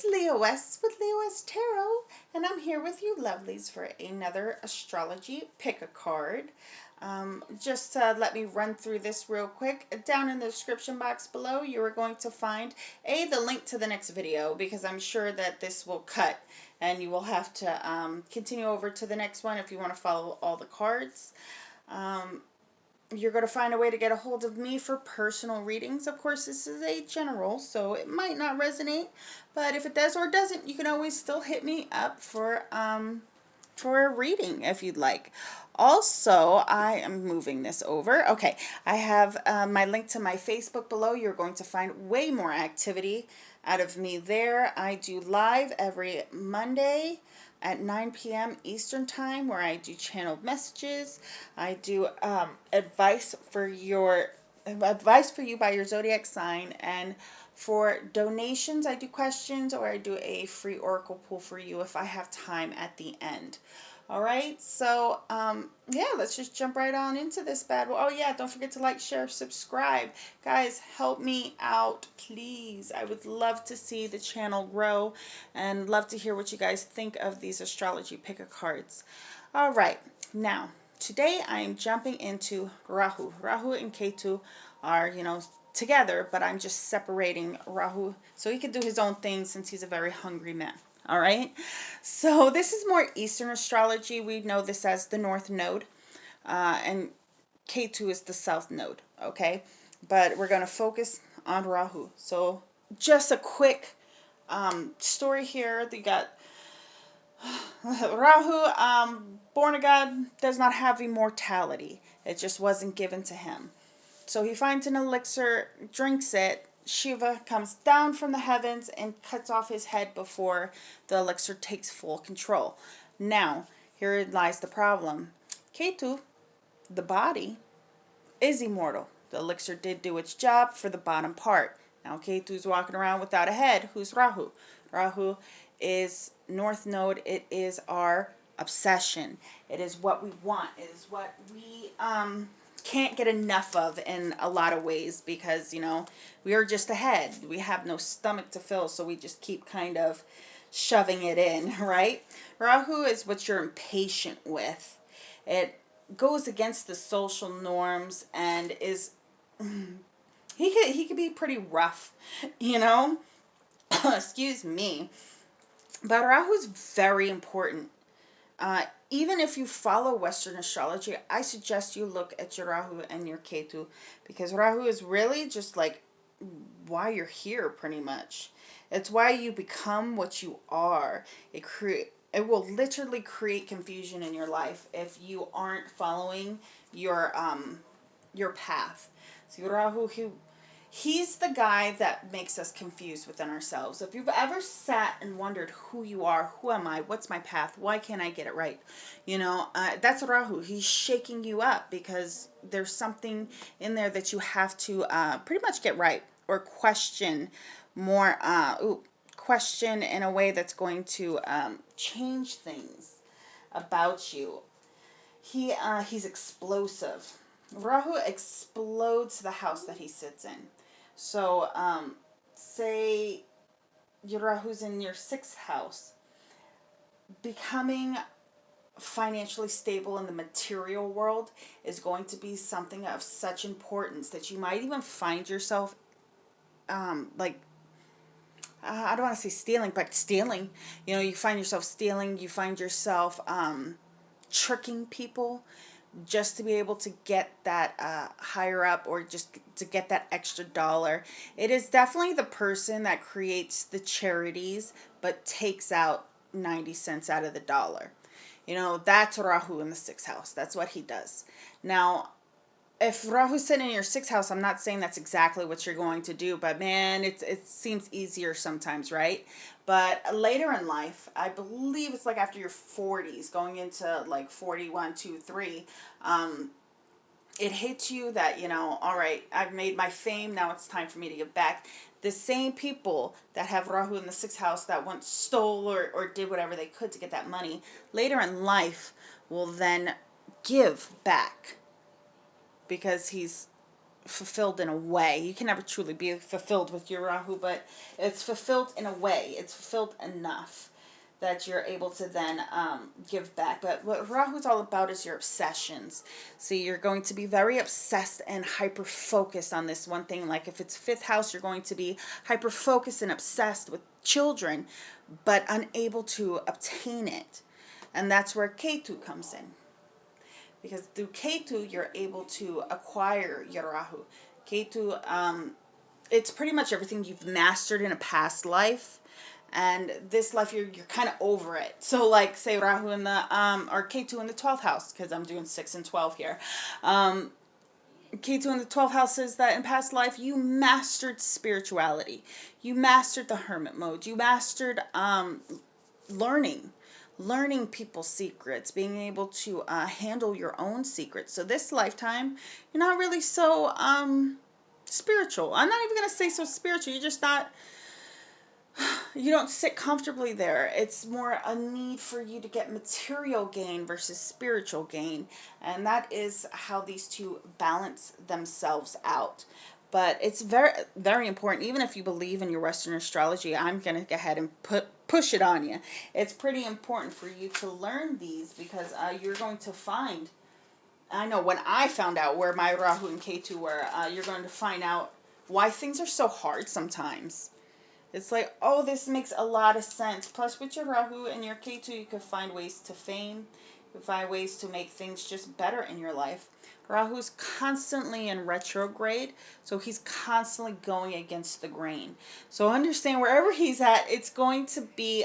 It's Leoess with Leoess Tarot, and I'm here with you lovelies for another astrology pick a card. Just let me run through this real quick. Down in the description box below, you are going to find the link to the next video, because I'm sure that this will cut and you will have to continue over to the next one if you want to follow all the cards. You're going to find a way to get a hold of me for personal readings. Of course, this is a general, so it might not resonate, but if it does or doesn't, you can always still hit me up for a reading if you'd like. Also, I am moving this over. Okay, I have my link to my Facebook below. You're going to find way more activity out of me there. I do live every Monday at 9 p.m. Eastern Time, where I do channeled messages. I do advice for you by your zodiac sign, and for donations, I do questions, or I do a free oracle pull for you if I have time at the end. All right, so yeah, let's just jump right on into this bad boy. Oh yeah, don't forget to like, share, subscribe. Guys, help me out, please. I would love to see the channel grow and love to hear what you guys think of these astrology pick a cards. All right, now today I am jumping into Rahu. Rahu and Ketu are, together, but I'm just separating Rahu so he can do his own thing since he's a very hungry man. All right, so this is more Eastern astrology. We know this as the North Node, and K2 is the South Node, okay? But we're going to focus on Rahu. So just a quick story here. You got Rahu, born of God, does not have immortality. It just wasn't given to him. So he finds an elixir, drinks it. Shiva comes down from the heavens and cuts off his head before the elixir takes full control. Now, here lies the problem. Ketu, the body, is immortal. The elixir did do its job for the bottom part. Now, Ketu's walking around without a head. Who's Rahu? Rahu is North Node. It is our obsession. It is what we want. It is what we can't get enough of in a lot of ways, because we are just ahead. We have no stomach to fill, so we just keep kind of shoving it in, right? Rahu is what you're impatient with. It goes against the social norms and is he could be pretty rough, excuse me. But Rahu is very important. Even if you follow Western astrology, I suggest you look at your Rahu and your Ketu, because Rahu is really just like why you're here, pretty much. It's why you become what you are. It will literally create confusion in your life if you aren't following your path. So Rahu, he's the guy that makes us confused within ourselves. If you've ever sat and wondered who you are, who am I, what's my path, why can't I get it right? That's Rahu. He's shaking you up because there's something in there that you have to pretty much get right, or question more, question in a way that's going to change things about you. He's explosive. Rahu explodes the house that he sits in. So, say your Rahu's in your 6th house. Becoming financially stable in the material world is going to be something of such importance that you might even find yourself, I don't want to say stealing, but stealing. You find yourself stealing. You find yourself tricking people just to be able to get that higher up, or just to get that extra dollar. It is definitely the person that creates the charities but takes out 90 cents out of the dollar. That's Rahu in the 6th house. That's what he does. Now, if Rahu's sitting in your 6th house, I'm not saying that's exactly what you're going to do, but man, it seems easier sometimes, right? But later in life, I believe it's like after your 40s, going into like 41, 2, 3, it hits you that, all right, I've made my fame, now it's time for me to give back. The same people that have Rahu in the 6th house that once stole or did whatever they could to get that money, later in life will then give back, because he's fulfilled in a way. You can never truly be fulfilled with your Rahu, but it's fulfilled in a way. It's fulfilled enough that you're able to then give back. But what Rahu is all about is your obsessions. So you're going to be very obsessed and hyper focused on this one thing. Like if it's fifth house, you're going to be hyper focused and obsessed with children, but unable to obtain it. And that's where Ketu comes in. Because through Ketu, you're able to acquire your Rahu. Ketu, it's pretty much everything you've mastered in a past life. And this life, you're kind of over it. So like, say Rahu in the, or Ketu in the 12th house, because I'm doing 6 and 12 here. Ketu in the 12th house says that in past life, you mastered spirituality. You mastered the hermit mode. You mastered learning people's secrets, being able to handle your own secrets. So this lifetime, you're not really so spiritual. I'm not even going to say so spiritual. You're just not, you don't sit comfortably there. It's more a need for you to get material gain versus spiritual gain. And that is how these two balance themselves out. But it's very, very important. Even if you believe in your Western astrology, I'm going to go ahead and push it on you. It's pretty important for you to learn these, because you're going to find, I know when I found out where my Rahu and Ketu were, you're going to find out why things are so hard sometimes. It's like, oh, this makes a lot of sense. Plus, with your Rahu and your Ketu, you can find ways to fame. You can find ways to make things just better in your life. Rahu's constantly in retrograde, so he's constantly going against the grain. So understand, wherever he's at, it's going to be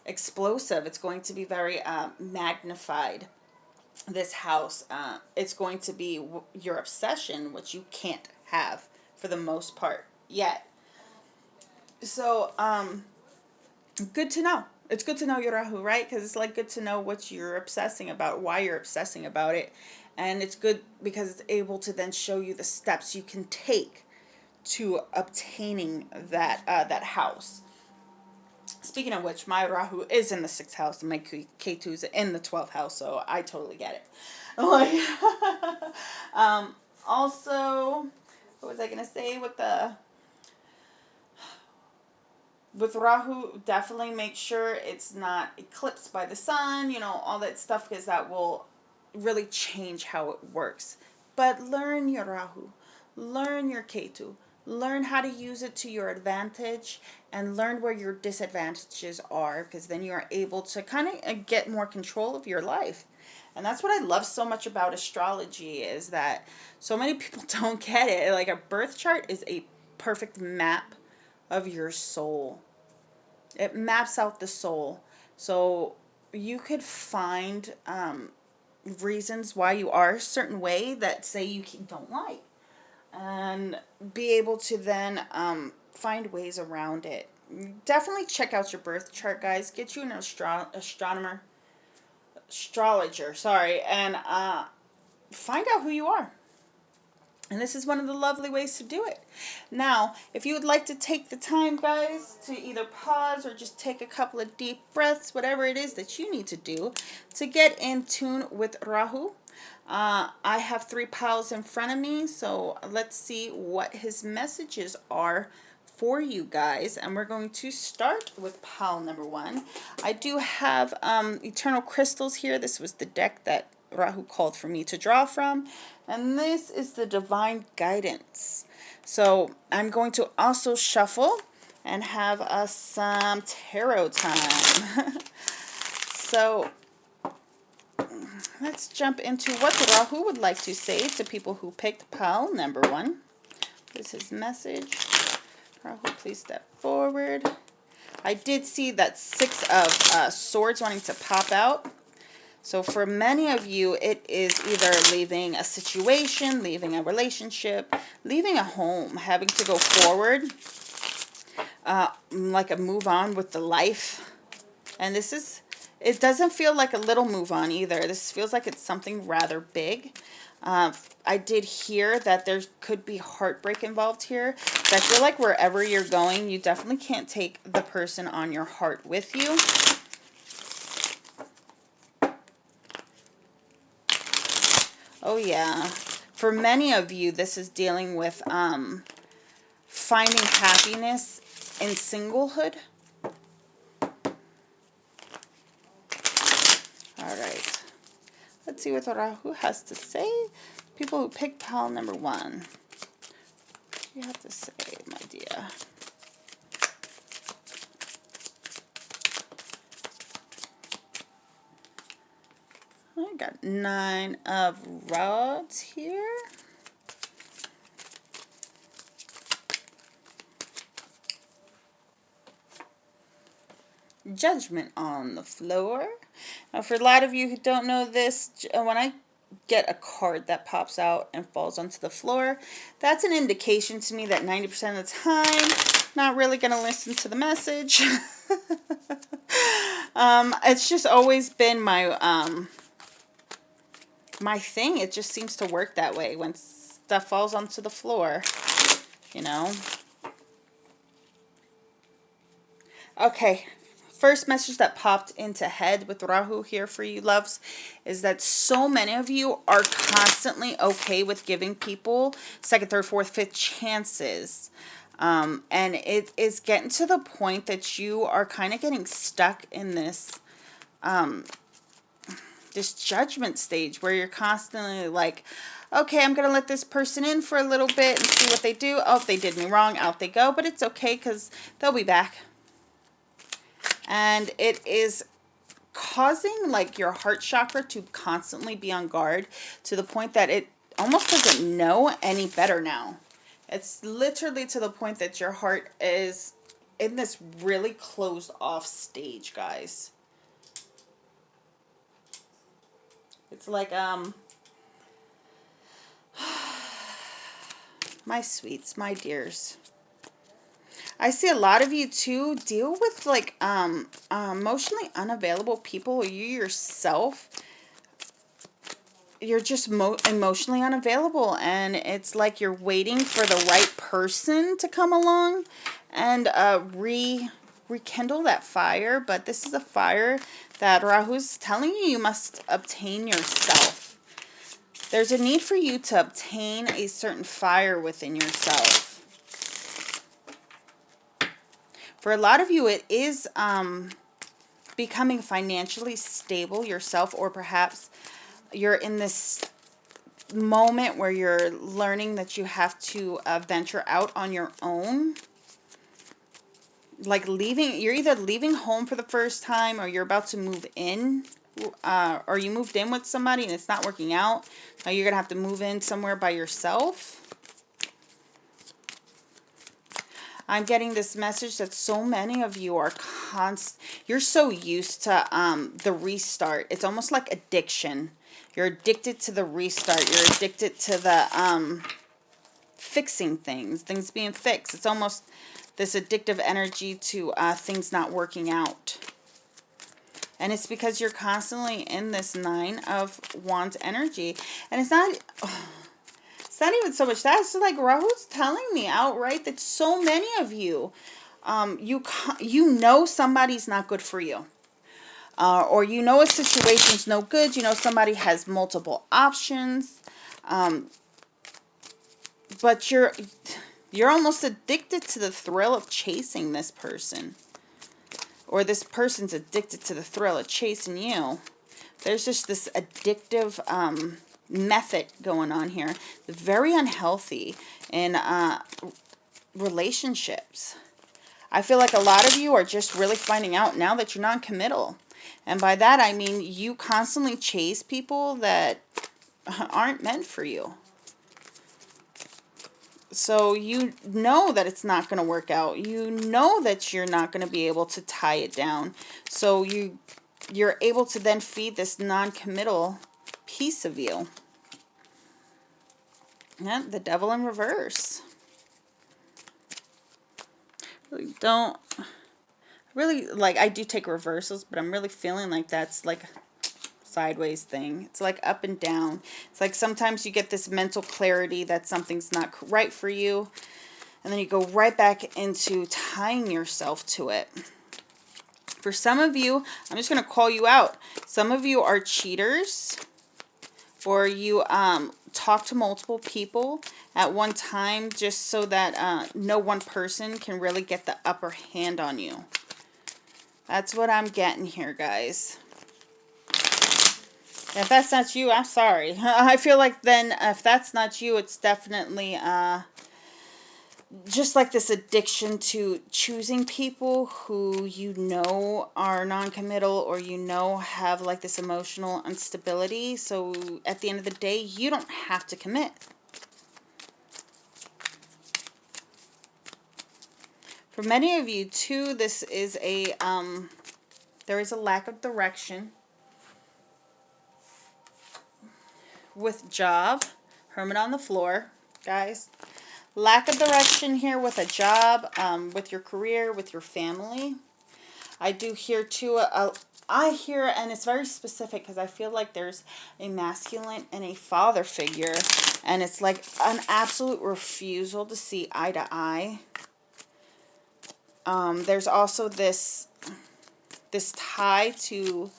explosive. It's going to be very magnified. This house, it's going to be your obsession, which you can't have for the most part yet. So, good to know. It's good to know your Rahu, right? Because it's like good to know what you're obsessing about, why you're obsessing about it. And it's good because it's able to then show you the steps you can take to obtaining that house. Speaking of which, my Rahu is in the 6th house and my Ketu is in the 12th house, so I totally get it. Like, also, what was I going to say with Rahu, definitely make sure it's not eclipsed by the sun, all that stuff, because that will really change how it works. But learn your Rahu, learn your Ketu, learn how to use it to your advantage, and learn where your disadvantages are, because then you are able to kind of get more control of your life. And that's what I love so much about astrology, is that so many people don't get it. Like, a birth chart is a perfect map of your soul. It maps out the soul. So you could find reasons why you are a certain way that, say, you don't like, and be able to then find ways around it. Definitely check out your birth chart, guys. Get you an astrologer, and find out who you are. And this is one of the lovely ways to do it. Now, if you would like to take the time, guys, to either pause or just take a couple of deep breaths, whatever it is that you need to do to get in tune with Rahu. I have 3 piles in front of me, so let's see what his messages are for you guys. And we're going to start with pile number 1. I do have Eternal Crystals here. This was the deck that Rahu called for me to draw from, and this is the Divine Guidance. So I'm going to also shuffle and have some tarot time. So let's jump into what Rahu would like to say to people who picked pile number 1. This is his message. Rahu, please step forward. I did see that 6 of Swords wanting to pop out. So for many of you, it is either leaving a situation, leaving a relationship, leaving a home, having to go forward, like a move on with the life. And this is, it doesn't feel like a little move on either. This feels like it's something rather big. I did hear that there could be heartbreak involved here. So I feel like wherever you're going, you definitely can't take the person on your heart with you. Oh yeah, For many of you, this is dealing with finding happiness in singlehood. All right. Let's see what Rahu has to say. People who picked pile number 1. What do you have to say, my dear? I got 9 of rods here. Judgment on the floor. Now, for a lot of you who don't know this, when I get a card that pops out and falls onto the floor, that's an indication to me that 90% of the time, not really going to listen to the message. It's just always been my my thing. It just seems to work that way when stuff falls onto the floor, you know. Okay. First message that popped into head with Rahu here for you, loves, is that so many of you are constantly okay with giving people second, third, fourth, fifth chances. And it is getting to the point that you are kind of getting stuck in this this judgment stage where you're constantly like, okay, I'm going to let this person in for a little bit and see what they do. Oh, if they did me wrong, out they go. But it's okay because they'll be back. And it is causing like your heart chakra to constantly be on guard to the point that it almost doesn't know any better now. It's literally to the point that your heart is in this really closed off stage, guys. It's like, my sweets, my dears. I see a lot of you too deal with like emotionally unavailable people, or you yourself, you're just emotionally unavailable, and it's like you're waiting for the right person to come along and rekindle that fire. But this is a fire that Rahu's telling you you must obtain yourself. There's a need for you to obtain a certain fire within yourself. For a lot of you, it is becoming financially stable yourself, or perhaps you're in this moment where you're learning that you have to venture out on your own. Like you're either leaving home for the first time, or you're about to move in, or you moved in with somebody and it's not working out. Now you're going to have to move in somewhere by yourself. I'm getting this message that so many of you are you're so used to the restart. It's almost like addiction. You're addicted to the restart. You're addicted to the fixing things being fixed. It's almost this addictive energy to things not working out. And it's because you're constantly in this 9 of Wands energy. And it's not... It's not even so much that. It's like Rahu's telling me outright that so many of you, you know somebody's not good for you. Or you know a situation's no good. You know somebody has multiple options. But you're almost addicted to the thrill of chasing this person. Or this person's addicted to the thrill of chasing you. There's just this addictive... method going on here. Very unhealthy in relationships. I feel like a lot of you are just really finding out now that you're non-committal. And by that I mean you constantly chase people that aren't meant for you. So you know that it's not going to work out. You know that you're not going to be able to tie it down. So you're able to then feed this non-committal piece of you. Yeah, the devil in reverse. Really like, I do take reversals, but I'm really feeling like that's like a sideways thing. It's like up and down. It's like sometimes you get this mental clarity that something's not right for you, and then you go right back into tying yourself to it. For some of you, I'm just going to call you out. Some of you are cheaters, or you talk to multiple people at one time, just so that no one person can really get the upper hand on you. That's what I'm getting here, guys. If that's not you, I'm sorry. I feel like then if that's not you, it's definitely just like this addiction to choosing people who you know are non-committal, or you know have like this emotional instability. So at the end of the day, you don't have to commit. For many of you too, this is a there is a lack of direction with job. Hermit on the floor, guys. Lack of direction here with a job, with your career, with your family. I do hear too, I hear, and it's very specific because I feel like there's a masculine and a father figure, and it's like an absolute refusal to see eye to eye. There's also this tie to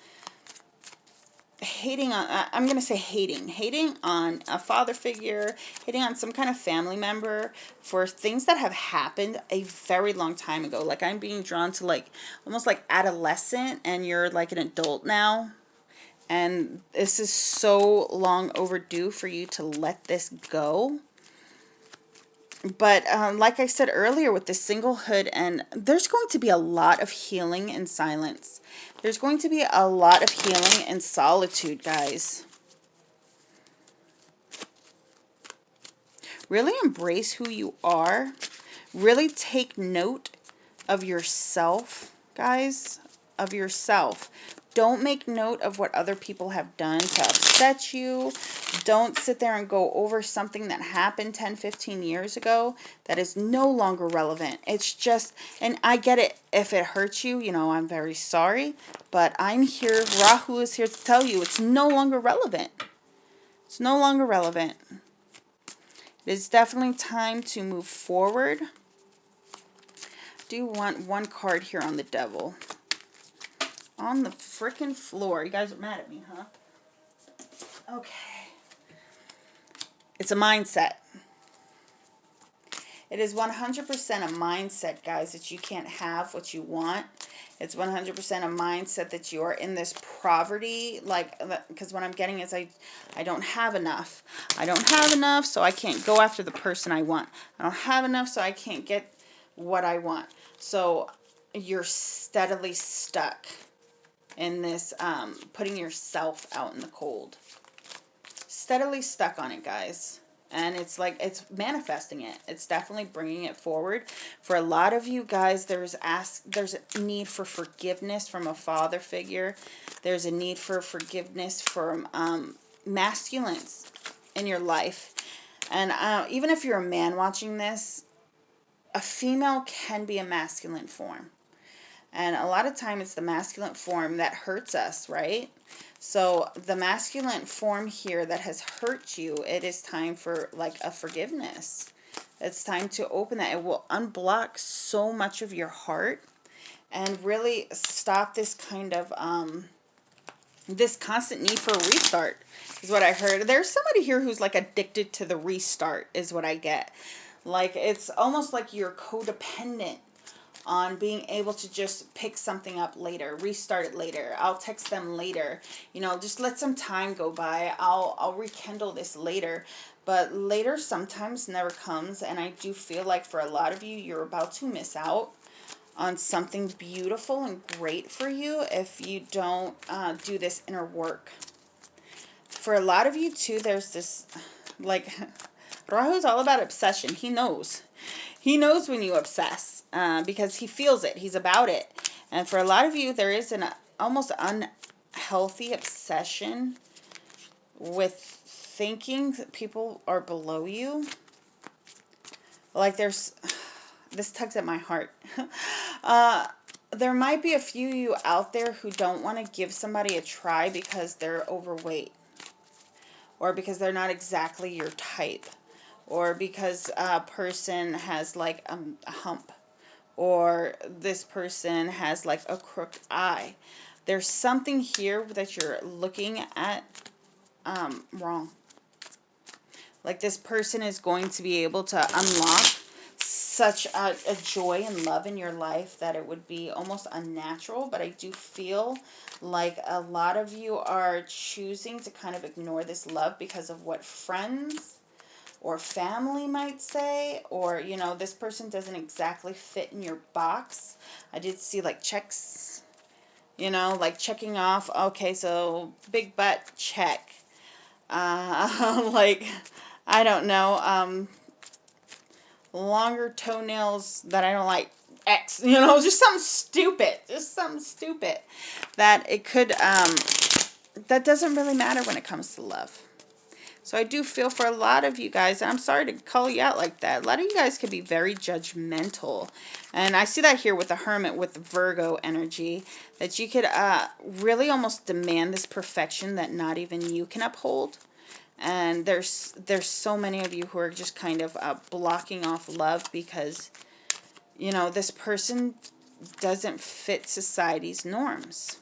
hating on, I'm going to say hating on a father figure, hating on some kind of family member for things that have happened a very long time ago. Like I'm being drawn to like almost like adolescent, and you're like an adult now. And this is so long overdue for you to let this go. But like I said earlier with the singlehood, and there's going to be a lot of healing in silence. There's going to be a lot of healing in solitude, guys. Really embrace who you are. Really take note of yourself, guys, of yourself. Don't make note of what other people have done to upset you. Don't sit there and go over something that happened 10, 15 years ago that is no longer relevant. It's just, and I get it, if it hurts you, you know, I'm very sorry. But I'm here, Rahu is here to tell you it's no longer relevant. It's no longer relevant. It is definitely time to move forward. I do want one card here on the devil. On the freaking floor. You guys are mad at me, huh? Okay. It's a mindset. It is 100% a mindset, guys, that you can't have what you want. It's 100% a mindset that you are in this poverty, like, because what I'm getting is I don't have enough. I don't have enough, so I can't go after the person I want. I don't have enough, so I can't get what I want. So you're steadily stuck in this, putting yourself out in the cold. Steadily stuck on it, guys. And it's like, it's manifesting it. It's definitely bringing it forward. For a lot of you guys, there's a need for forgiveness from a father figure. There's a need for forgiveness from masculines in your life. And even if you're a man watching this, a female can be a masculine form. And a lot of time it's the masculine form that hurts us, right? So the masculine form here that has hurt you, it is time for like a forgiveness. It's time to open that. It will unblock so much of your heart and really stop this kind of, this constant need for a restart is what I heard. There's somebody here who's like addicted to the restart is what I get. Like it's almost like you're codependent on being able to just pick something up later, restart it later. I'll text them later. You know, just let some time go by. I'll rekindle this later. But later sometimes never comes, and I do feel like for a lot of you, you're about to miss out on something beautiful and great for you if you don't do this inner work. For a lot of you too, there's this, like, Rahu's all about obsession. He knows. He knows when you obsess. Because he feels it. He's about it. And for a lot of you, there is an almost unhealthy obsession with thinking that people are below you. Like there's, this tugs at my heart. There might be a few of you out there who don't want to give somebody a try because they're overweight. Or because they're not exactly your type. Or because a person has like a hump. Or this person has like a crooked eye. There's something here that you're looking at wrong. Like this person is going to be able to unlock such a joy and love in your life that it would be almost unnatural. But I do feel like a lot of you are choosing to kind of ignore this love because of what friends or family might say, or, you know, this person doesn't exactly fit in your box. I did see like checks, you know, like checking off, okay, so big butt, check. Like, I don't know, longer toenails that I don't like, X, you know, just something stupid, that it could, that doesn't really matter when it comes to love. So I do feel for a lot of you guys, and I'm sorry to call you out like that, a lot of you guys can be very judgmental. And I see that here with the Hermit, with the Virgo energy, that you could really almost demand this perfection that not even you can uphold. And there's so many of you who are just kind of blocking off love because, you know, this person doesn't fit society's norms.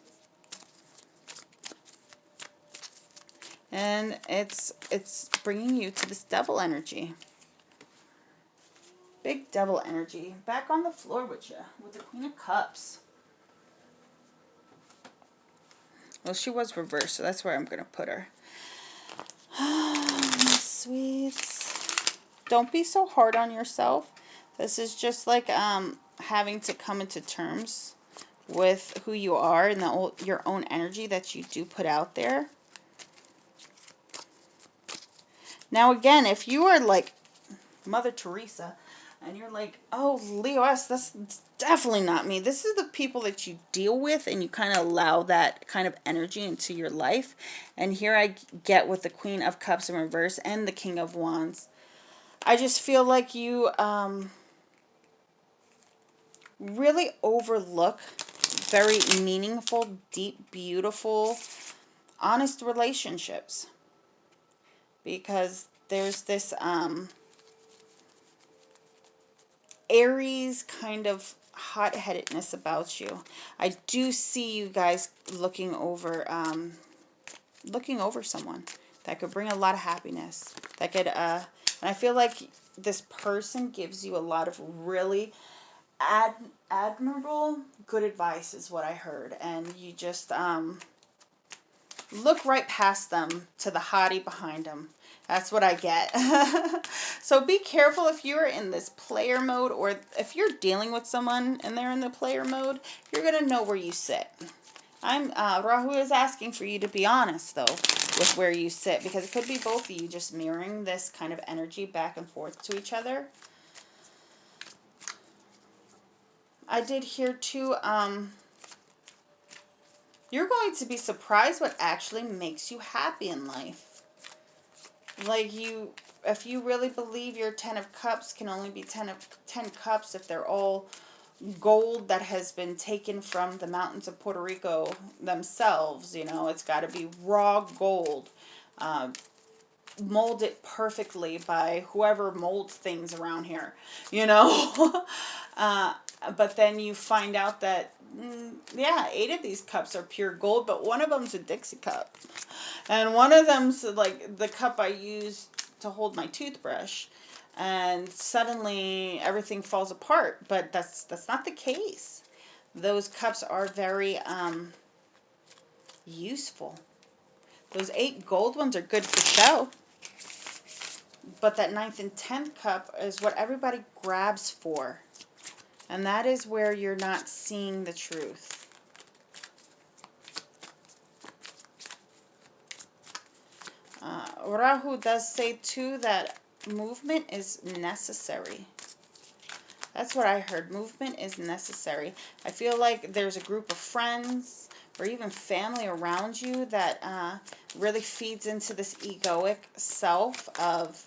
And it's bringing you to this devil energy. Big devil energy. Back on the floor with you, with the Queen of Cups. Well, she was reversed, so that's where I'm going to put her. My sweets. Don't be so hard on yourself. This is just like having to come into terms with who you are and your own energy that you do put out there. Now, again, if you are like Mother Teresa, and you're like, oh, Leoess, that's definitely not me. This is the people that you deal with, and you kind of allow that kind of energy into your life. And here I get with the Queen of Cups in reverse and the King of Wands. I just feel like you really overlook very meaningful, deep, beautiful, honest relationships. Because there's this Aries kind of hot-headedness about you. I do see you guys looking over someone that could bring a lot of happiness. That could and I feel like this person gives you a lot of really admirable good advice is what I heard, and you just look right past them to the hottie behind them. That's what I get. So be careful if you're in this player mode, or if you're dealing with someone and they're in the player mode, you're going to know where you sit. Rahu is asking for you to be honest, though, with where you sit, because it could be both of you just mirroring this kind of energy back and forth to each other. I did hear, too, you're going to be surprised what actually makes you happy in life. Like, if you really believe your 10 of Cups can only be 10 cups if they're all gold that has been taken from the mountains of Puerto Rico themselves, you know, it's got to be raw gold, molded perfectly by whoever molds things around here, you know. But then you find out that, yeah, 8 of these cups are pure gold, but one of them's a Dixie cup. And one of them's like the cup I use to hold my toothbrush. And suddenly everything falls apart. But that's not the case. Those cups are very useful. Those 8 gold ones are good for show. But that 9th and 10th cup is what everybody grabs for. And that is where you're not seeing the truth. Rahu does say, too, that movement is necessary. That's what I heard. Movement is necessary. I feel like there's a group of friends or even family around you that really feeds into this egoic self of,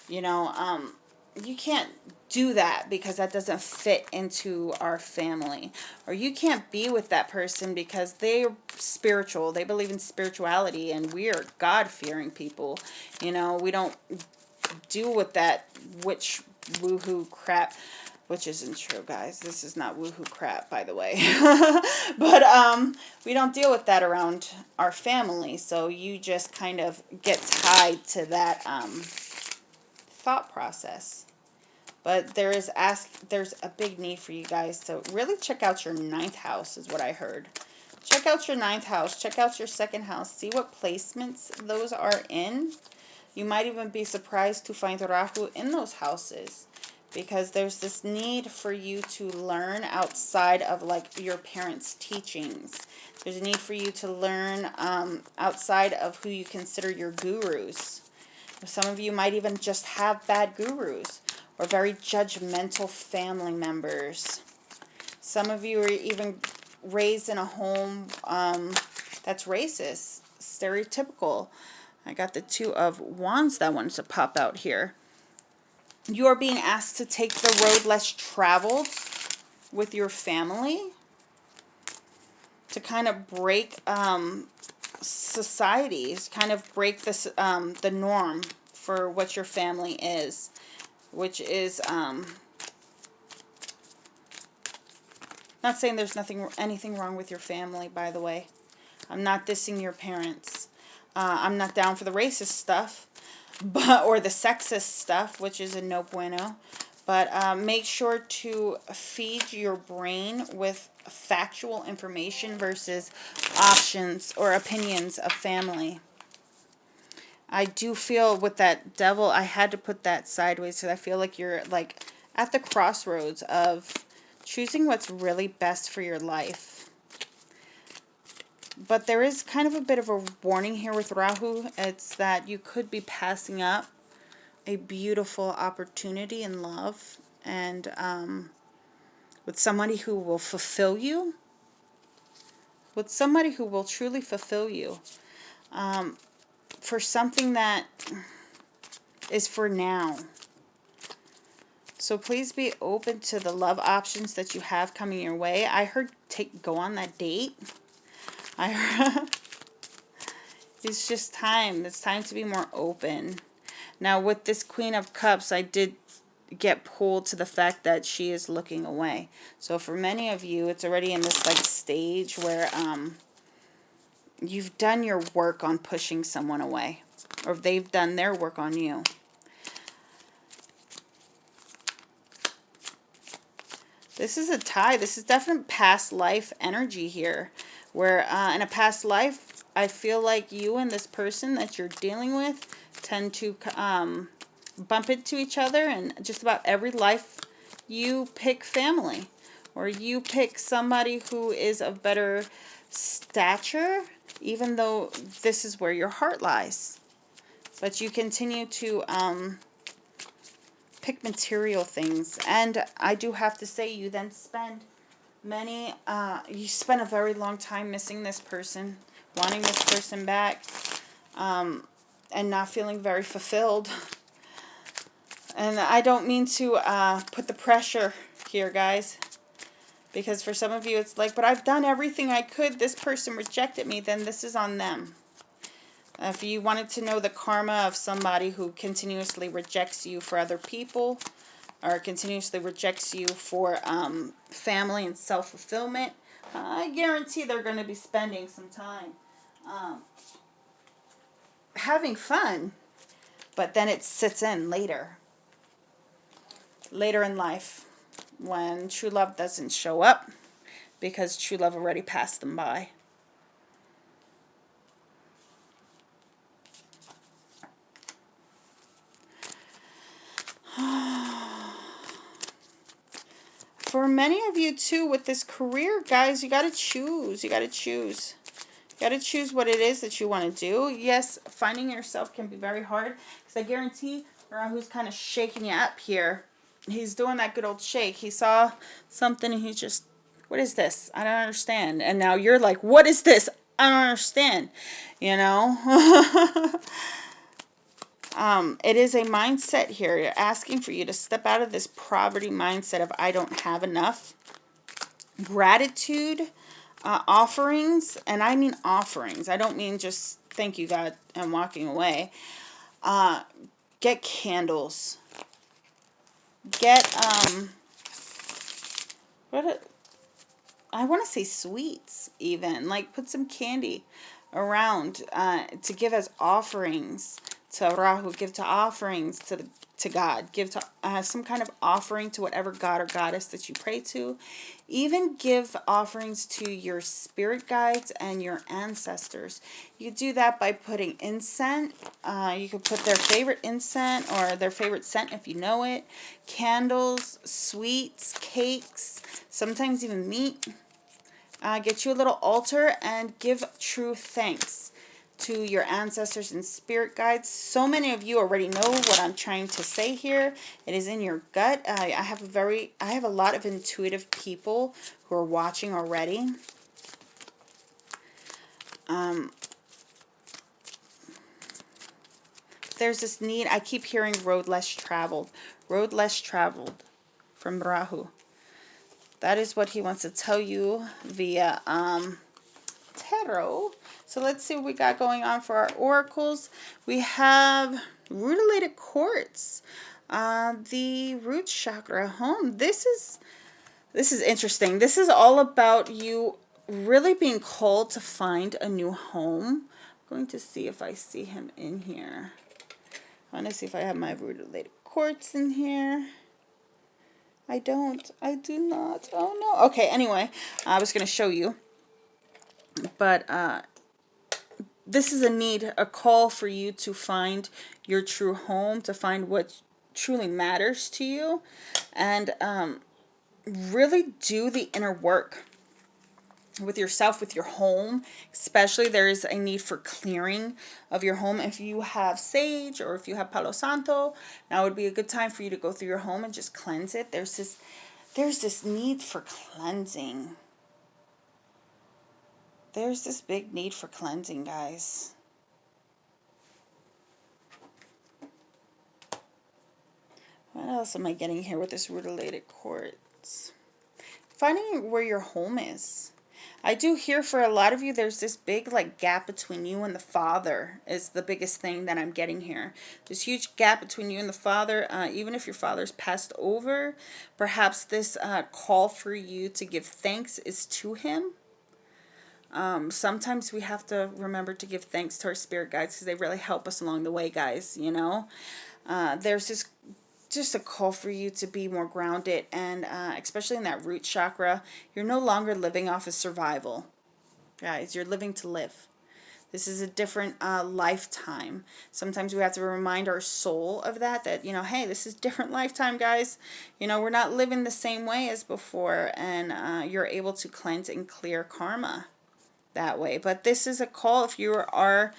you know, you can't do that because that doesn't fit into our family. Or you can't be with that person because they're spiritual. They believe in spirituality, and we are God-fearing people. You know, we don't deal with that witch woohoo crap. Which isn't true, guys. This is not woohoo crap, by the way. But we don't deal with that around our family. So you just kind of get tied to that thought process. But there's a big need for you guys to really check out your 9th house, is what I heard. Check out your 9th house. Check out your 2nd house. See what placements those are in. You might even be surprised to find Rahu in those houses, because there's this need for you to learn outside of like your parents' teachings. There's a need for you to learn outside of who you consider your gurus. Some of you might even just have bad gurus or very judgmental family members. Some of you are even raised in a home that's racist, stereotypical. I got the 2 of Wands that wants to pop out here. You are being asked to take the road less traveled with your family to kind of break societies, kind of break this the norm for what your family is, which is not saying there's anything wrong with your family, by the way. I'm not dissing your parents. I'm not down for the racist stuff, or the sexist stuff, which is a no bueno. But make sure to feed your brain with factual information versus options or opinions of family. I do feel with that Devil, I had to put that sideways because I feel like you're like at the crossroads of choosing what's really best for your life. But there is kind of a bit of a warning here with Rahu. It's that you could be passing up a beautiful opportunity in love, and with somebody who will fulfill you, with somebody who will truly fulfill you, for something that is for now. So please be open to the love options that you have coming your way. I heard go on that date. I heard it's just time. It's time to be more open. Now with this Queen of Cups, I did get pulled to the fact that she is looking away. So for many of you, it's already in this like stage where you've done your work on pushing someone away, or they've done their work on you. This is a tie. This is definitely past life energy here, where in a past life, I feel like you and this person that you're dealing with tend to bump into each other, and just about every life you pick family, or you pick somebody who is of better stature, even though this is where your heart lies. But you continue to pick material things. And I do have to say, you then spend you spend a very long time missing this person, wanting this person back, and not feeling very fulfilled. And I don't mean to put the pressure here, guys, because for some of you it's like, but I've done everything I could. This person rejected me. Then this is on them. If you wanted to know the karma of somebody who continuously rejects you for other people, or continuously rejects you for family and self-fulfillment, I guarantee they're going to be spending some time having fun, but then it sits in later in life, when true love doesn't show up, because true love already passed them by. For many of you too, with this career, guys, you got to choose. You got to choose. You got to choose what it is that you want to do. Yes, finding yourself can be very hard, because I guarantee Rahu's kind of shaking you up here. He's doing that good old shake. He saw something and he just, what is this? I don't understand. And now you're like, what is this? I don't understand. You know? It is a mindset here. You're asking for you to step out of this poverty mindset of I don't have enough. Gratitude, offerings, and I mean offerings. I don't mean just thank you, God, and walking away. Get candles. Get, I want to say sweets even. Like put some candy around to give as offerings to Rahu. Give to offerings to to God. Give some kind of offering to whatever god or goddess that you pray to. Even give offerings to your spirit guides and your ancestors. You could do that by putting incense. You could put their favorite incense or their favorite scent if you know it. Candles, sweets, cakes, sometimes even meat. Get you a little altar and give true thanks to your ancestors and spirit guides. So many of you already know what I'm trying to say here. It is in your gut. I have a lot of intuitive people who are watching already. There's this need. I keep hearing road less traveled. Road less traveled from Rahu. That is what he wants to tell you via tarot. So let's see what we got going on for our oracles. We have rutilated quartz, the root chakra home. This is interesting. This is all about you really being called to find a new home. I'm going to see if I see him in here. I want to see if I have my rutilated quartz in here. I don't. I do not. Oh no. Okay, anyway, I was going to show you. But this is a call for you to find your true home, to find what truly matters to you, and really do the inner work with yourself, with your home. Especially there is a need for clearing of your home. If you have sage or if you have Palo Santo, now would be a good time for you to go through your home and just cleanse it. There's this need for cleansing. There's this big need for cleansing, guys. What else am I getting here with this rutilated quartz? Finding where your home is. I do hear for a lot of you, there's this big gap between you and the Father is the biggest thing that I'm getting here. This huge gap between you and the Father. Even if your father's passed over, perhaps this call for you to give thanks is to him. Sometimes we have to remember to give thanks to our spirit guides because they really help us along the way, guys. There's this just a call for you to be more grounded, and especially in that root chakra, you're no longer living off of survival, guys. You're living to live. This is a different lifetime. Sometimes we have to remind our soul of that, hey, this is different lifetime, guys. We're not living the same way as before, and you're able to cleanse and clear karma that way. But this is a call if you are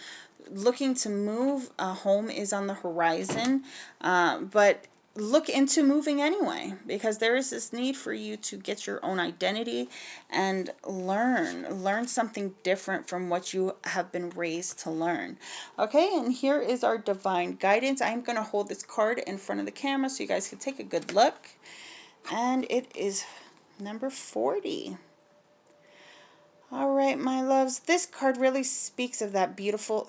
looking to move. Home is on the horizon, but look into moving anyway, because there is this need for you to get your own identity and learn something different from what you have been raised to learn. Okay, and here is our divine guidance. I'm going to hold this card in front of the camera so you guys can take a good look, and it is number 40. All right, my loves, this card really speaks of that beautiful